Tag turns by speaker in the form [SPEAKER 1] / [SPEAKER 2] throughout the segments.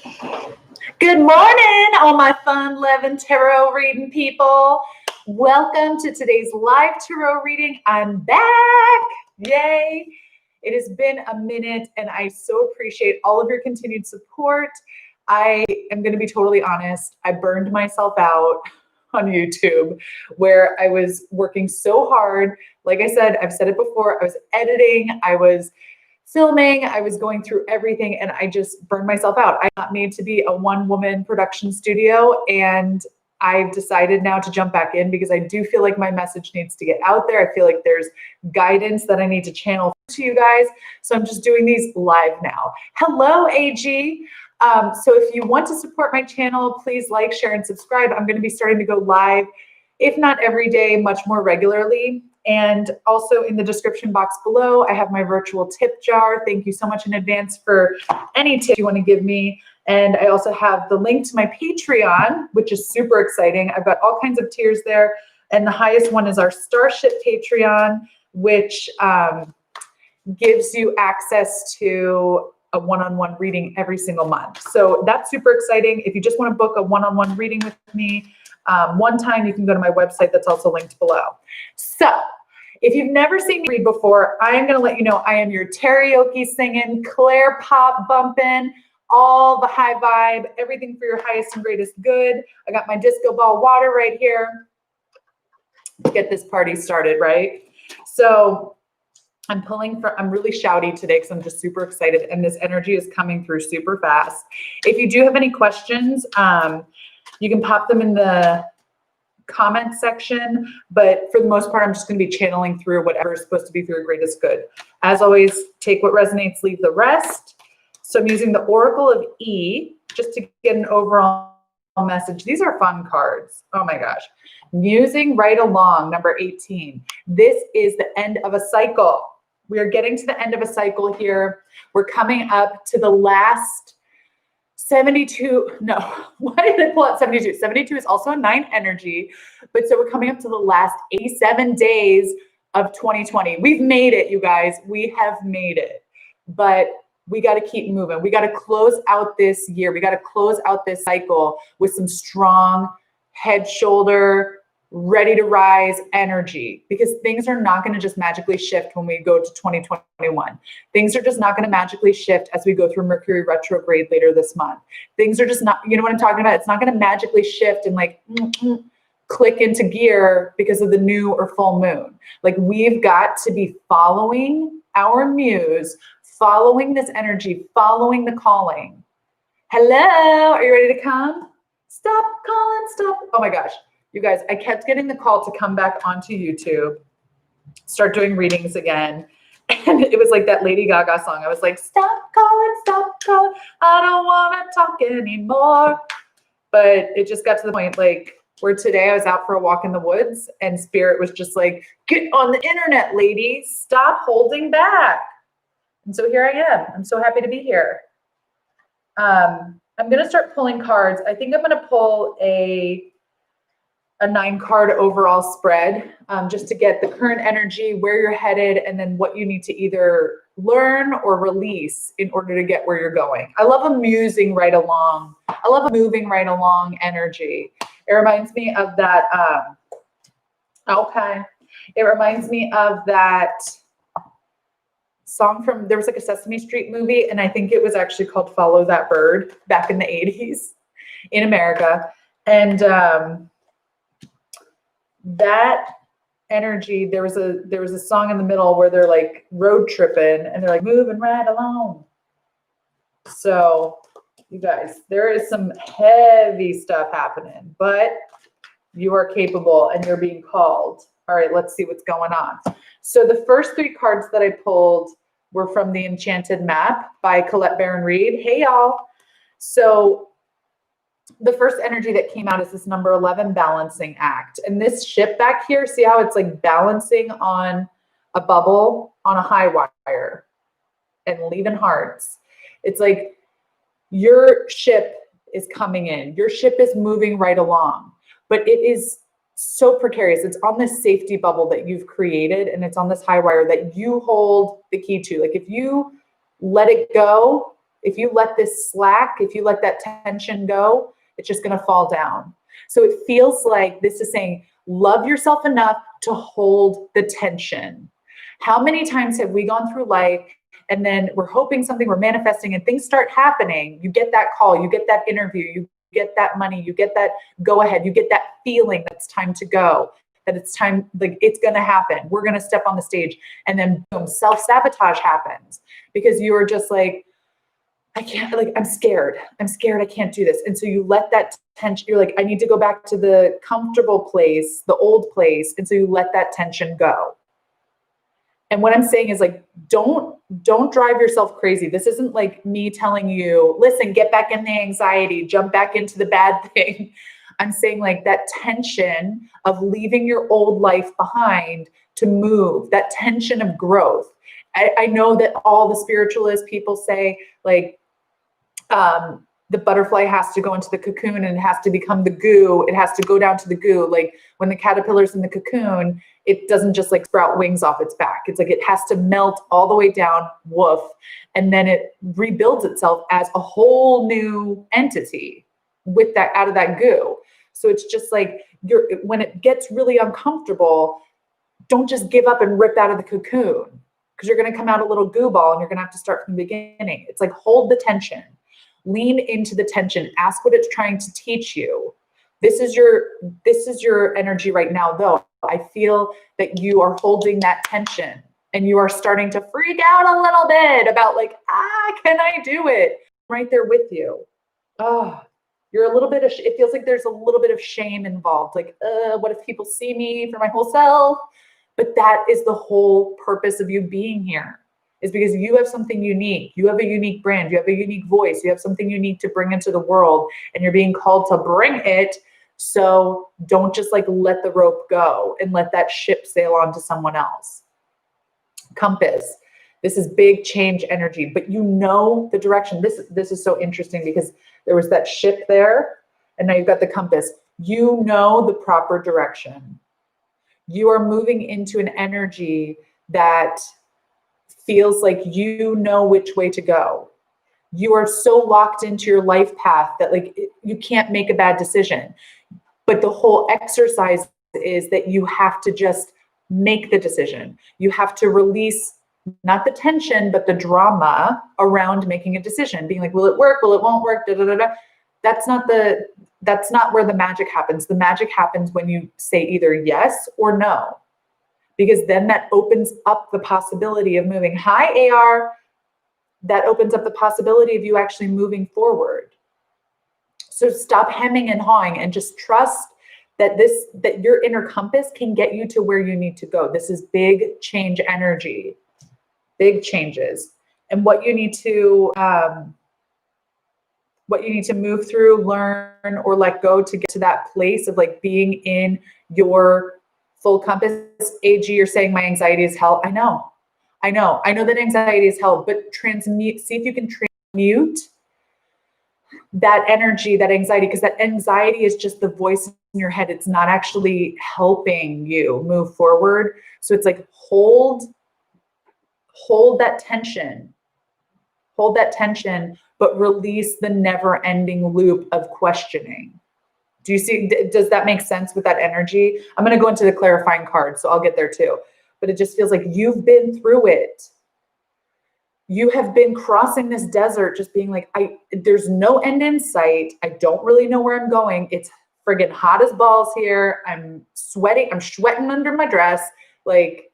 [SPEAKER 1] Good morning, all my fun-loving tarot reading people. Welcome to today's live tarot reading. I'm back. Yay. It has been a minute, and I so appreciate all of your continued support. I am going to be totally honest. I burned myself out on YouTube where I was working so hard. Like I said, I've said it before, I was editing, I was filming, I was going through everything, and I just burned myself out. I'm not made to be a one-woman production studio, and I've decided now to jump back in because I do feel like my message needs to get out there. I feel like there's guidance that I need to channel to you guys. So I'm just doing these live now. Hello, AG. So if you want to support my channel, please like, share, and subscribe. I'm going to be starting to go live, if not every day, much more regularly. And also in the description box below, I have my virtual tip jar. Thank you so much in advance for any tip you want to give me. And I also have the link to my Patreon, which is super exciting. I've got all kinds of tiers there. And the highest one is our Starship Patreon, which gives you access to a one-on-one reading every single month. So that's super exciting. If you just want to book a one-on-one reading with me, one time, you can go to my website that's also linked below. So if you've never seen me read before, I am going to let you know I am your karaoke singing, Claire pop bumping, all the high vibe, everything for your highest and greatest good. I got my disco ball water right here to get this party started, right? So I'm really shouty today because I'm just super excited, and this energy is coming through super fast. If you do have any questions, you can pop them in the comment section, but for the most part, I'm just going to be channeling through whatever is supposed to be for your greatest good. As always, take what resonates, leave the rest. So I'm using the Oracle of E just to get an overall message. These are fun cards. Oh my gosh. Musing right along, number 18. This is the end of a cycle. We are getting to the end of a cycle here. We're coming up to the last 72, no, why did I pull out 72? 72 is also a 9 energy, but so we're coming up to the last 87 days of 2020. We've made it, you guys. We have made it, but we got to keep moving. We got to close out this year. We got to close out this cycle with some strong head, shoulder, ready to rise energy, because things are not going to just magically shift when we go to 2021. Things are just not going to magically shift as we go through Mercury retrograde later this month. Things are just not, you know what I'm talking about? It's not going to magically shift and like click into gear because of the new or full moon. Like, we've got to be following our muse, following this energy, following the calling. Hello, are you ready to come? Stop calling, stop. Oh my gosh. You guys, I kept getting the call to come back onto YouTube, start doing readings again. And it was like that Lady Gaga song. I was like, stop calling, I don't want to talk anymore. But it just got to the point like where today I was out for a walk in the woods and Spirit was just like, get on the internet, lady, stop holding back. And so here I am. I'm so happy to be here. I'm going to start pulling cards. I think I'm going to pull a 9-card overall spread, just to get the current energy, where you're headed, and then what you need to either learn or release in order to get where you're going. I love a musing right along. I love a moving right along energy. It reminds me of that. It reminds me of that song from, there was like a Sesame Street movie, and I think it was actually called Follow That Bird back in the 80s in America. And that energy, there was a song in the middle where they're like road tripping and they're like moving right along. So you guys, there is some heavy stuff happening, but you are capable and you're being called. All right, let's see what's going on. So the first 3 cards that I pulled were from the Enchanted Map by Colette Baron Reid. Hey y'all. So the first energy that came out is this number 11 balancing act. And this ship back here, see how it's like balancing on a bubble on a high wire and leaving hearts. It's like your ship is coming in. Your ship is moving right along, but it is so precarious. It's on this safety bubble that you've created, and it's on this high wire that you hold the key to. Like, if you let it go, If you let this slack, if you let that tension go, it's just going to fall down. So it feels like this is saying, love yourself enough to hold the tension. How many times have we gone through life and then we're hoping something, we're manifesting, and things start happening? You get that call, you get that interview, you get that money, you get that go ahead, you get that feeling that it's time to go, that it's time, like it's going to happen. We're going to step on the stage, and then boom, self-sabotage happens because you're just like, I can't, like, I'm scared, I can't do this. And so you let that tension, you're like, I need to go back to the comfortable place, the old place. And so you let that tension go. And what I'm saying is, like, don't drive yourself crazy. This isn't like me telling you, listen, get back in the anxiety, jump back into the bad thing. I'm saying, like, that tension of leaving your old life behind to move, that tension of growth. I know that all the spiritualist people say, like, the butterfly has to go into the cocoon and it has to become the goo. It has to go down to the goo. Like when the caterpillar's in the cocoon, it doesn't just like sprout wings off its back. It's like it has to melt all the way down, woof, and then it rebuilds itself as a whole new entity with that, out of that goo. So it's just like when it gets really uncomfortable, don't just give up and rip out of the cocoon, because you're going to come out a little goo ball and you're going to have to start from the beginning. It's like, hold the tension. Lean into the tension. Ask what it's trying to teach you. This is your energy right now, though. I feel that you are holding that tension and you are starting to freak out a little bit about, like, can I do it? I'm right there with you. Oh, you're a little bit it feels like there's a little bit of shame involved. Like, what if people see me for my whole self? But that is the whole purpose of you being here. Is because you have something unique. You have a unique brand. You have a unique voice. You have something unique to bring into the world, and you're being called to bring it. So don't just like let the rope go and let that ship sail on to someone else. Compass. This is big change energy, but you know the direction. This is so interesting because there was that ship there, and now you've got the compass. You know the proper direction. You are moving into an energy that feels like you know which way to go. You are so locked into your life path that, like, you can't make a bad decision. But the whole exercise is that you have to just make the decision. You have to release not the tension, but the drama around making a decision. Being like, will it work? Will it won't work? Da, da, da, da. That's not where the magic happens. The magic happens when you say either yes or no. Because then that opens up the possibility of moving. Hi, AR. That opens up the possibility of you actually moving forward. So stop hemming and hawing and just trust that your inner compass can get you to where you need to go. This is big change energy, big changes. And what you need to move through, learn, or let go to get to that place of like being in your full compass. AG, you're saying my anxiety is hell. I know that anxiety is hell, but see if you can transmute that energy, that anxiety, because that anxiety is just the voice in your head. It's not actually helping you move forward. So it's like, hold that tension, but release the never ending loop of questioning. Do you see, does that make sense with that energy? I'm going to go into the clarifying card, so I'll get there too. But it just feels like you've been through it. You have been crossing this desert, just being like, there's no end in sight. I don't really know where I'm going. It's friggin' hot as balls here. I'm sweating. I'm sweating under my dress. Like,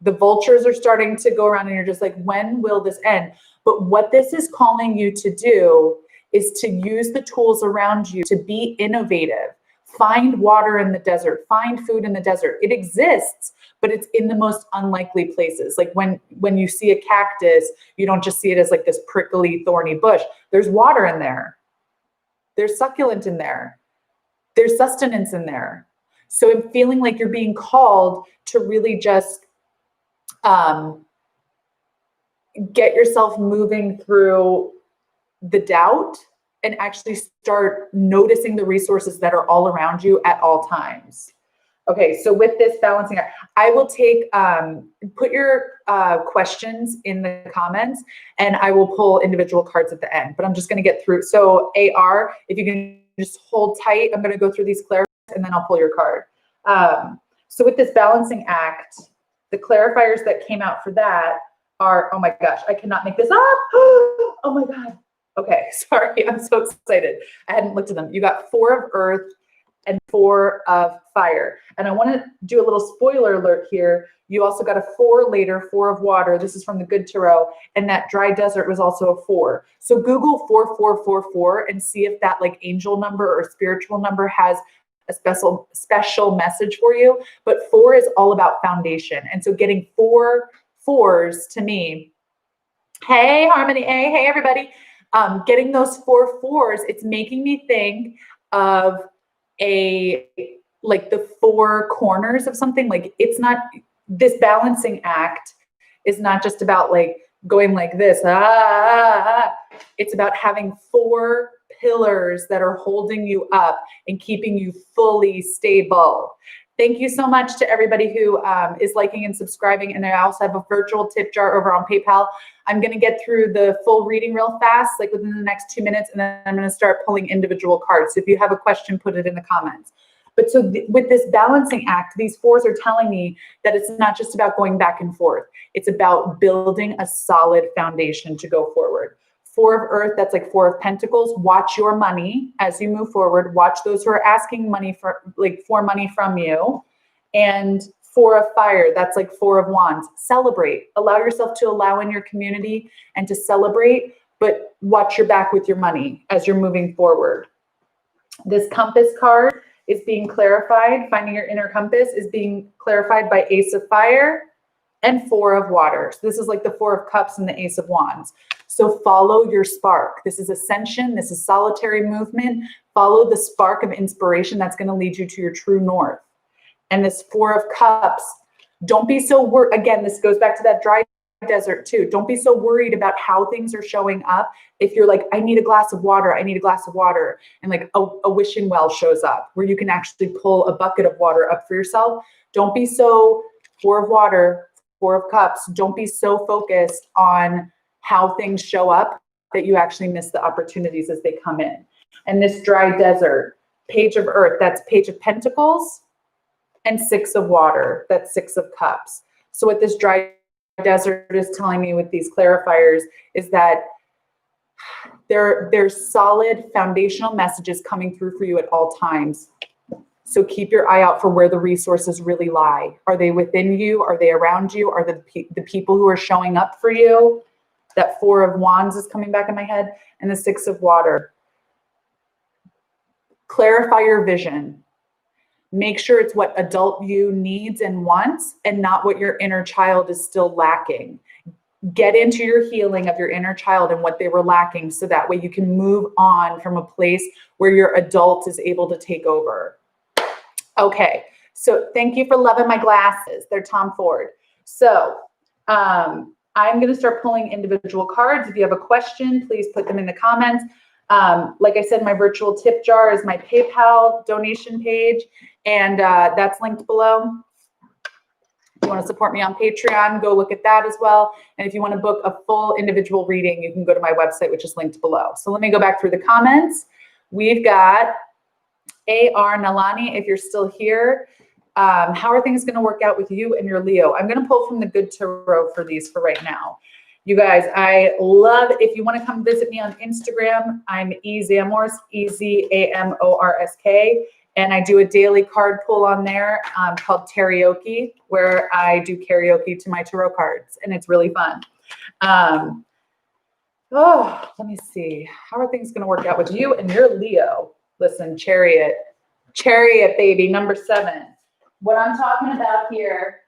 [SPEAKER 1] the vultures are starting to go around and you're just like, when will this end? But what this is calling you to do is to use the tools around you to be innovative. Find water in the desert, find food in the desert. It exists, but it's in the most unlikely places. Like when you see a cactus, you don't just see it as like this prickly, thorny bush. There's water in there. There's succulent in there. There's sustenance in there. So I'm feeling like you're being called to really just get yourself moving through the doubt and actually start noticing the resources that are all around you at all times. Okay, so with this balancing, I will take, put your questions in the comments and I will pull individual cards at the end, but I'm just going to get through. So AR, if you can just hold tight, I'm going to go through these clarifiers and then I'll pull your card. So with this balancing act, the clarifiers that came out for that are, oh my gosh, I cannot make this up. Oh my God. Okay, sorry, I'm so excited. I hadn't looked at them. You got 4 of earth and 4 of fire. And I want to do a little spoiler alert here. You also got a 4 later, 4 of water. This is from the Good Tarot. And that dry desert was also a 4. So Google 4444 and see if that like angel number or spiritual number has a special message for you. But 4 is all about foundation. And so getting 4 4s to me, hey, Harmony A, hey, everybody. Getting those 4 4s, it's making me think of like the 4 corners of something. Like it's not, this balancing act is not just about like going like this. It's about having 4 pillars that are holding you up and keeping you fully stable. Thank you so much to everybody who is liking and subscribing. And I also have a virtual tip jar over on PayPal. I'm going to get through the full reading real fast, like within the next 2 minutes, and then I'm going to start pulling individual cards. So if you have a question, put it in the comments. But so with this balancing act, these 4s are telling me that it's not just about going back and forth. It's about building a solid foundation to go forward. 4 of earth, that's like 4 of pentacles. Watch your money as you move forward. Watch those who are asking money for money from you. And 4 of fire, that's like 4 of wands. Celebrate. Allow yourself to allow in your community and to celebrate, but watch your back with your money as you're moving forward. This compass card is being clarified. Finding your inner compass is being clarified by Ace of Fire and 4 of water. So this is like the 4 of cups and the Ace of wands. So follow your spark. This is ascension. This is solitary movement. Follow the spark of inspiration that's going to lead you to your true north. And this 4 of cups, don't be so worried. Again, this goes back to that dry desert too. Don't be so worried about how things are showing up. If you're like, I need a glass of water, I need a glass of water. And like a wishing well shows up where you can actually pull a bucket of water up for yourself. Don't be so 4 of water, 4 of cups. Don't be so focused on how things show up that you actually miss the opportunities as they come in. And this dry desert, page of earth, that's page of pentacles, and 6 of water, that's 6 of cups. So what this dry desert is telling me with these clarifiers is that there's solid foundational messages coming through for you at all times. So keep your eye out for where the resources really lie. Are they within you? Are they around you? Are the people who are showing up for you? That 4 of wands is coming back in my head, and the 6 of water. Clarify your vision. Make sure it's what adult you needs and wants and not what your inner child is still lacking. Get into your healing of your inner child and what they were lacking so that way you can move on from a place where your adult is able to take over. Okay, so thank you for loving my glasses. They're Tom Ford. So I'm going to start pulling individual cards. If you have a question, please put them in the comments. Like I said, my virtual tip jar is my PayPal donation page, and that's linked below. If you want to support me on Patreon, go look at that as well. And if you want to book a full individual reading, you can go to my website, which is linked below. So let me go back through the comments. We've got A.R. Nalani, if you're still here. How are things going to work out with you and your Leo? I'm going to pull from the Good Tarot for these for right now. You guys, I love, if you want to come visit me on Instagram, I'm Zamorski, EZAMORSK, and I do a daily card pull on there called Karaoke, where I do karaoke to my tarot cards, and it's really fun. Let me see. How are things going to work out with you and your Leo? Listen, Chariot, baby, number 7. What I'm talking about here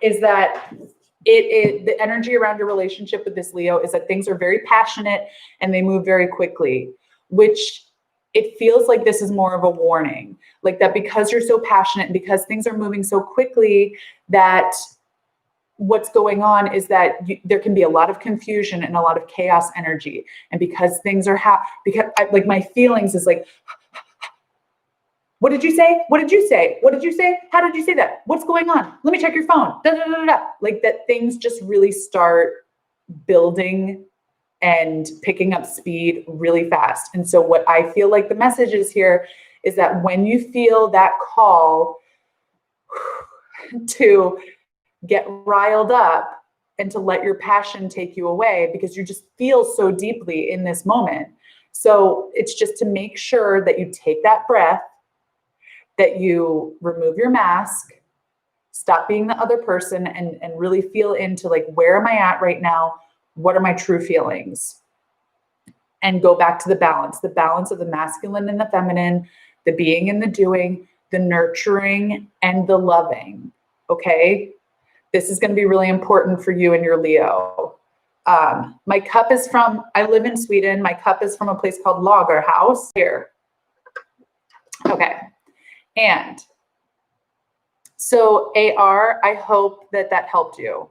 [SPEAKER 1] is that the energy around your relationship with this Leo is that things are very passionate and they move very quickly, which it feels like this is more of a warning, like that because you're so passionate and because things are moving so quickly, that what's going on is that there can be a lot of confusion and a lot of chaos energy. And because things are like my feelings is like, What did you say? What did you say? What did you say? How did you say that? What's going on? Let me check your phone. Da, da, da, da, da. Like that things just really start building and picking up speed really fast. And so what I feel like the message is here is that when you feel that call to get riled up and to let your passion take you away because you just feel so deeply in this moment. So it's just to make sure that you take that breath, that you remove your mask, stop being the other person and really feel into like, where am I at right now? What are my true feelings? And go back to the balance of the masculine and the feminine, the being and the doing, the nurturing and the loving. Okay. This is going to be really important for you and your Leo. My cup is from, I live in Sweden. My cup is from a place called Lagerhaus here. Okay. And so AR, I hope that that helped you.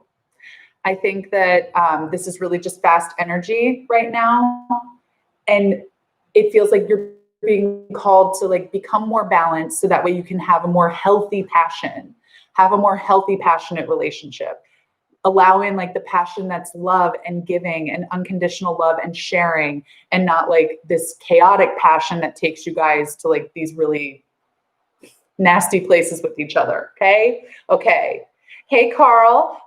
[SPEAKER 1] I think that this is really just fast energy right now. And it feels like you're being called to like become more balanced so that way you can have a more healthy passion, have a more healthy, passionate relationship. Allow in like the passion that's love and giving and unconditional love and sharing, and not like this chaotic passion that takes you guys to like these really nasty places with each other. Okay. Okay. Hey, Carl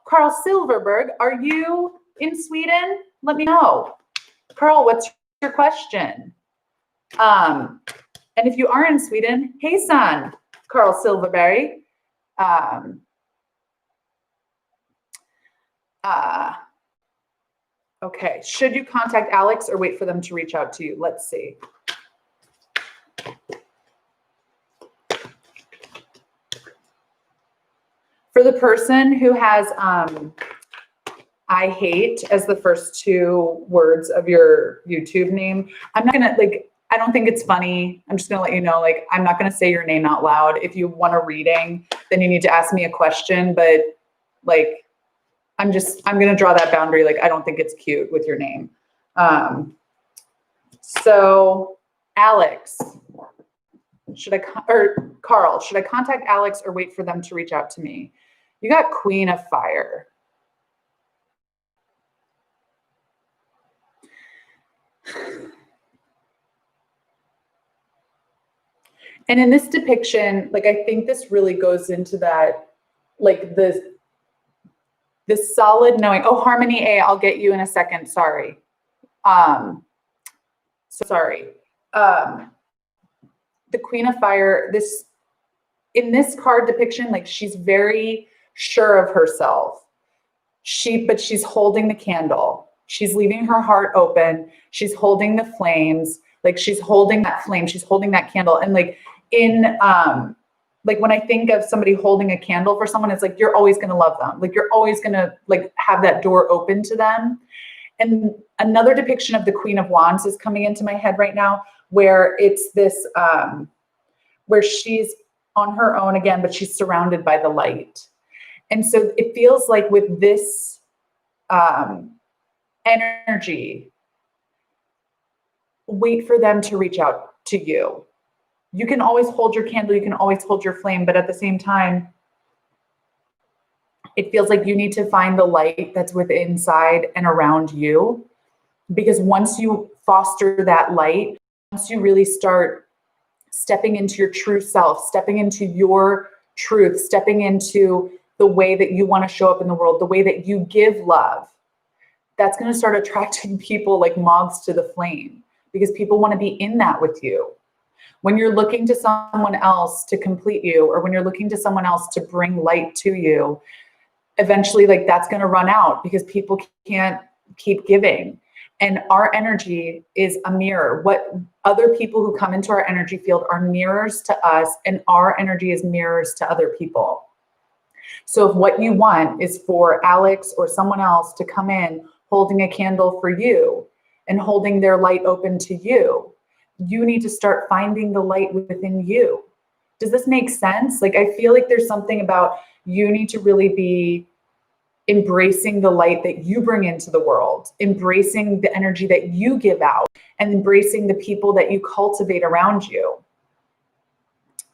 [SPEAKER 1] Silverberg, are you in Sweden? Let me know. Carl, what's your question? And if you are in Sweden, hey, son, Carl Silverberg. Okay. Should you contact Alex or wait for them to reach out to you? Let's see. For the person who has I hate as the first two words of your YouTube name, I'm not gonna like, I don't think it's funny. I'm just gonna let you know, like, I'm not gonna say your name out loud. If you want a reading, then you need to ask me a question, but like, I'm gonna draw that boundary. Like, I don't think it's cute with your name. So Alex, Carl, should I contact Alex or wait for them to reach out to me? You got Queen of Fire. And in this depiction, like, I think this really goes into that, like this solid knowing. Oh, Harmony A, I'll get you in a second. Sorry. Sorry. The Queen of Fire, in this card depiction, like, she's very sure of herself. But she's holding the candle. She's leaving her heart open. She's holding the flames. Like, she's holding that flame. She's holding that candle. And like like when I think of somebody holding a candle for someone, it's like, you're always going to love them. Like, you're always going to like have that door open to them. And another depiction of the Queen of Wands is coming into my head right now, where it's this, where she's on her own again, but she's surrounded by the light. And so it feels like with this energy, wait for them to reach out to you. You can always hold your candle, you can always hold your flame, but at the same time, it feels like you need to find the light that's within inside and around you. Because once you foster that light, once you really start stepping into your true self, stepping into your truth, stepping into the way that you want to show up in the world, the way that you give love, that's going to start attracting people like moths to the flame, because people want to be in that with you. When you're looking to someone else to complete you, or when you're looking to someone else to bring light to you, eventually, like, that's going to run out because people can't keep giving. And our energy is a mirror. What other people who come into our energy field are mirrors to us, and our energy is mirrors to other people. So if what you want is for Alex or someone else to come in holding a candle for you and holding their light open to you, you need to start finding the light within you. Does this make sense? Like, I feel like there's something about you need to really be embracing the light that you bring into the world, embracing the energy that you give out, and embracing the people that you cultivate around you.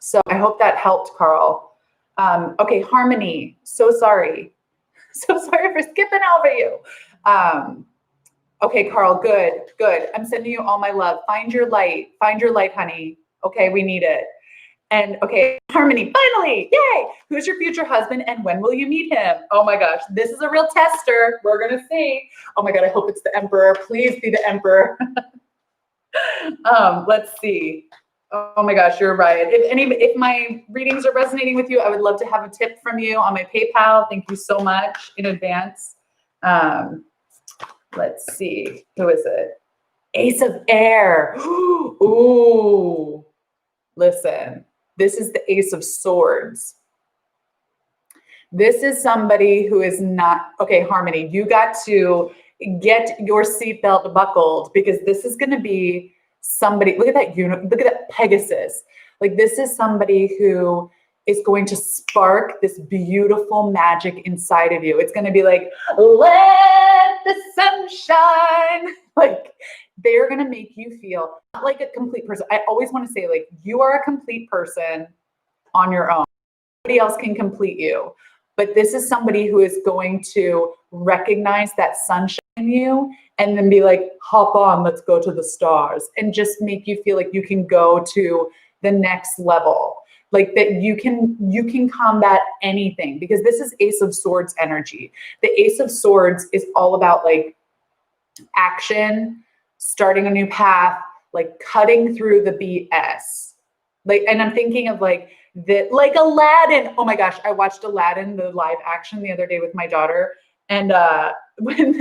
[SPEAKER 1] So I hope that helped, Carl. Okay, Harmony. So sorry. So sorry for skipping over you. Okay, Carl, good, good. I'm sending you all my love. Find your light, honey. Okay, we need it. And okay, Harmony, finally, yay! Who's your future husband and when will you meet him? Oh my gosh, this is a real tester. We're gonna see. Oh my God, I hope it's the Emperor. Please be the Emperor. Let's see. Oh my gosh, you're right. If my readings are resonating with you, I would love to have a tip from you on my PayPal. Thank you so much in advance. Let's see. Who is it? Ace of Air. Ooh. Listen, this is the Ace of Swords. This is somebody who is not, okay, Harmony, you got to get your seatbelt buckled because this is going to be somebody, look at that look at that Pegasus. Like this is somebody who is going to spark this beautiful magic inside of you. It's going to be like, let the sun shine. Like they're going to make you feel like a complete person. I always want to say, like, you are a complete person on your own. Nobody else can complete you. But this is somebody who is going to recognize that sunshine in you and then be like, hop on, let's go to the stars, and just make you feel like you can go to the next level. Like that you can combat anything, because this is Ace of Swords energy. The Ace of Swords is all about like action, starting a new path, like cutting through the BS. Like, and I'm thinking of like Aladdin. Oh my gosh, I watched Aladdin, the live action, the other day with my daughter. And when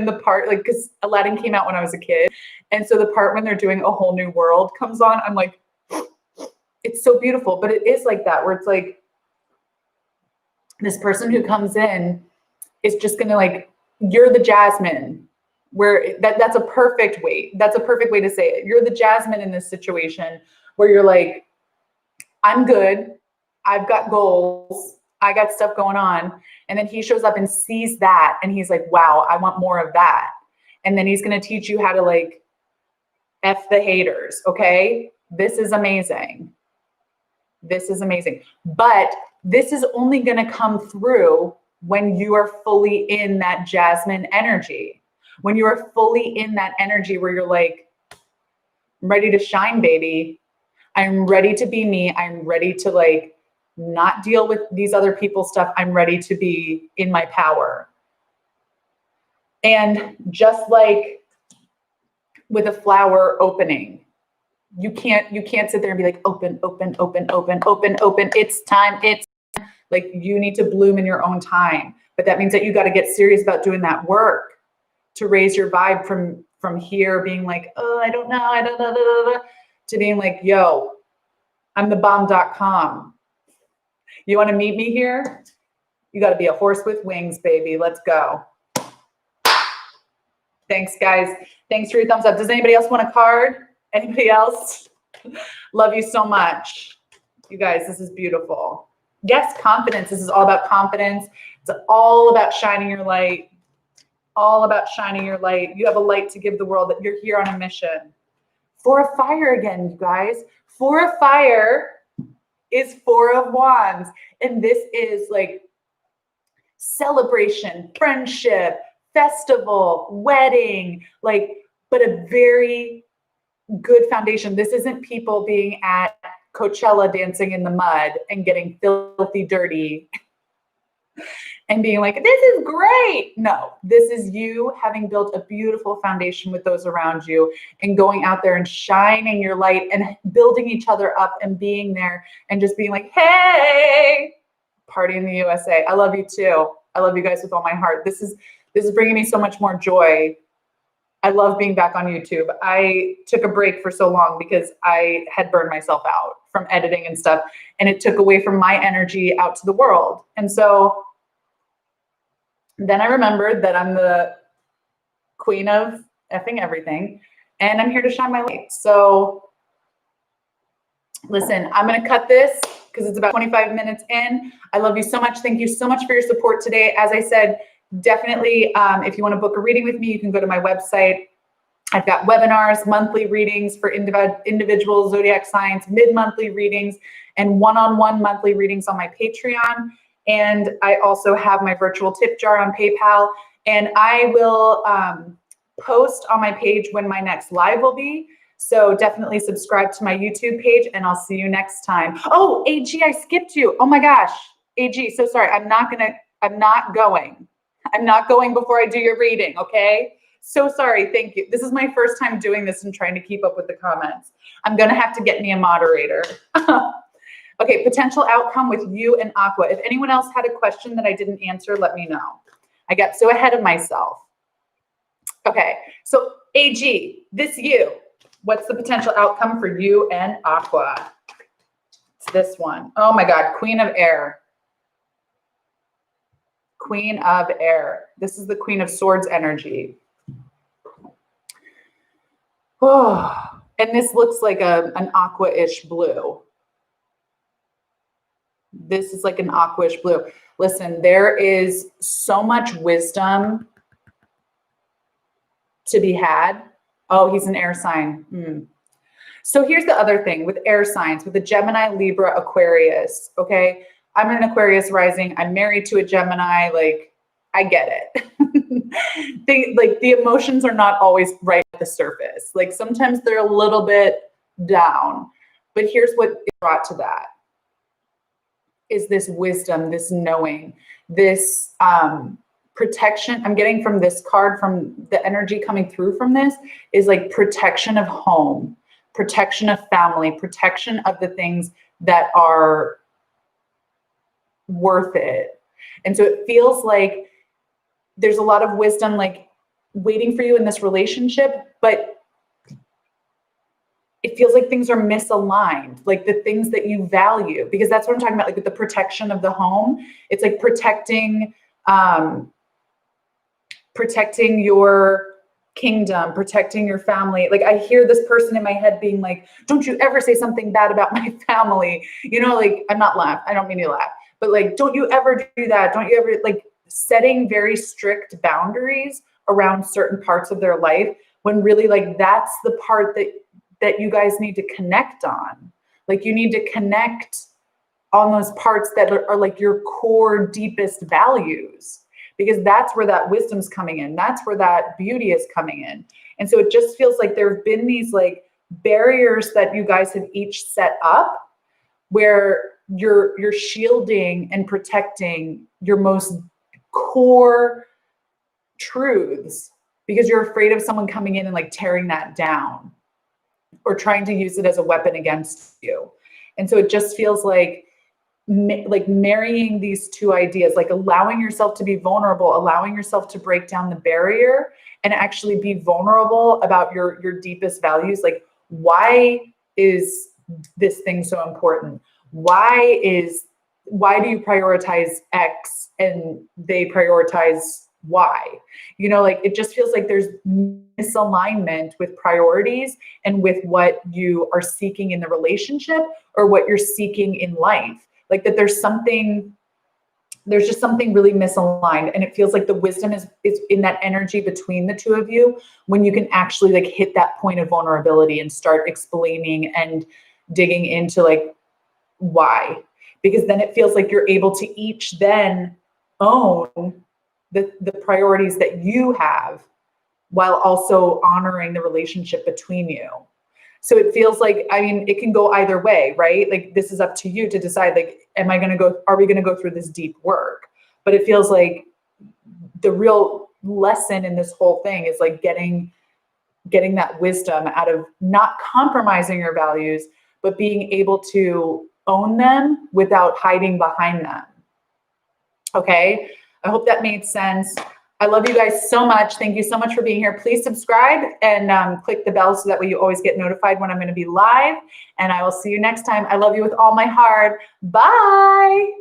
[SPEAKER 1] the part, like, because Aladdin came out when I was a kid. And so the part when they're doing A Whole New World comes on, I'm like, it's so beautiful. But it is like that, where it's like this person who comes in is just gonna like, you're the Jasmine, where that's a perfect way. That's a perfect way to say it. You're the Jasmine in this situation where you're like, I'm good. I've got goals. I got stuff going on. And then he shows up and sees that. And he's like, wow, I want more of that. And then he's going to teach you how to like F the haters. Okay. This is amazing. This is amazing. But this is only going to come through when you are fully in that Jasmine energy. When you are fully in that energy where you're like, I'm ready to shine, baby. I'm ready to be me. I'm ready to like not deal with these other people's stuff. I'm ready to be in my power. And just like with a flower opening, you can't sit there and be like, open, open, open, open, open, open. It's time. It's like, you need to bloom in your own time. But that means that you got to get serious about doing that work to raise your vibe from here being like, oh, I don't know, to being like, yo, I'm the bomb.com. You want to meet me here? You got to be a horse with wings, baby. Let's go. Thanks, guys. Thanks for your thumbs up. Does anybody else want a card? Anybody else? Love you so much. You guys, this is beautiful. Yes, confidence. This is all about confidence. It's all about shining your light. All about shining your light. You have a light to give the world, that you're here on a mission. Four of Fire again, you guys. Four of Fire is Four of Wands. And this is like celebration, friendship, festival, wedding, like, but a very good foundation. This isn't people being at Coachella dancing in the mud and getting filthy dirty and being like, this is great. No, this is you having built a beautiful foundation with those around you and going out there and shining your light and building each other up and being there and just being like, hey, party in the USA. I love you too. I love you guys with all my heart. This is bringing me so much more joy. I love being back on YouTube. I took a break for so long because I had burned myself out from editing and stuff, and it took away from my energy out to the world. And so then I remembered that I'm the queen of effing everything, and I'm here to shine my light. So listen, I'm going to cut this because it's about 25 minutes in. I love you so much. Thank you so much for your support today. As I said, definitely, if you want to book a reading with me, you can go to my website, I've got webinars, monthly readings for individual zodiac signs, mid-monthly readings, and one-on-one monthly readings on my Patreon. And I also have my virtual tip jar on PayPal. And I will post on my page when my next live will be. So definitely subscribe to my YouTube page, and I'll see you next time. Oh, AG, I skipped you. Oh my gosh, AG, so sorry. I'm not going. I'm not going before I do your reading, okay? So sorry, thank you. This is my first time doing this and trying to keep up with the comments. I'm gonna have to get me a moderator. Okay, potential outcome with you and Aqua. If anyone else had a question that I didn't answer, let me know. I got so ahead of myself. Okay, so AG, this you. What's the potential outcome for you and Aqua? It's this one. Oh my God, Queen of Air. Queen of Air. This is the Queen of Swords energy. Oh, and this looks like an aqua-ish blue. This is like an aqua-ish blue. Listen, there is so much wisdom to be had. Oh, he's an air sign. So here's the other thing with air signs, with the Gemini, Libra, Aquarius, okay? I'm an Aquarius rising. I'm married to a Gemini. Like, I get it. The emotions are not always right at the surface. Like sometimes they're a little bit down. But here's what is brought to that is this wisdom, this knowing, this protection. I'm getting from this card, from the energy coming through from this is like protection of home, protection of family, protection of the things that are worth it. And so it feels like there's a lot of wisdom like waiting for you in this relationship, but it feels like things are misaligned, like the things that you value, because that's what I'm talking about, like with the protection of the home. It's like protecting your kingdom, protecting your family. Like I hear this person in my head being like, don't you ever say something bad about my family. You know, like I'm not laughing. I don't mean to laugh, but like, don't you ever do that. Don't you ever, like setting very strict boundaries around certain parts of their life when really like that's the part that you guys need to connect on. Like you need to connect on those parts that are like your core, deepest values, because that's where that wisdom's coming in. That's where that beauty is coming in. And so it just feels like there have been these like barriers that you guys have each set up where you're shielding and protecting your most core truths because you're afraid of someone coming in and like tearing that down or trying to use it as a weapon against you. And so it just feels like marrying these two ideas, like allowing yourself to be vulnerable, allowing yourself to break down the barrier and actually be vulnerable about your deepest values. Like, why is this thing so important? Why do you prioritize X and they prioritize Y? You know, like it just feels like there's misalignment with priorities and with what you are seeking in the relationship or what you're seeking in life. Like that there's just something really misaligned. And it feels like the wisdom is in that energy between the two of you when you can actually like hit that point of vulnerability and start explaining and digging into like why. Because then it feels like you're able to each then own the priorities that you have while also honoring the relationship between you. So it feels like, I mean, it can go either way, right? Like this is up to you to decide, like, are we going to go through this deep work? But it feels like the real lesson in this whole thing is like getting that wisdom out of not compromising your values, but being able to own them without hiding behind them. Okay. I hope that made sense. I love you guys so much. Thank you so much for being here. Please subscribe and click the bell so that way you always get notified when I'm going to be live. And I will see you next time. I love you with all my heart. Bye.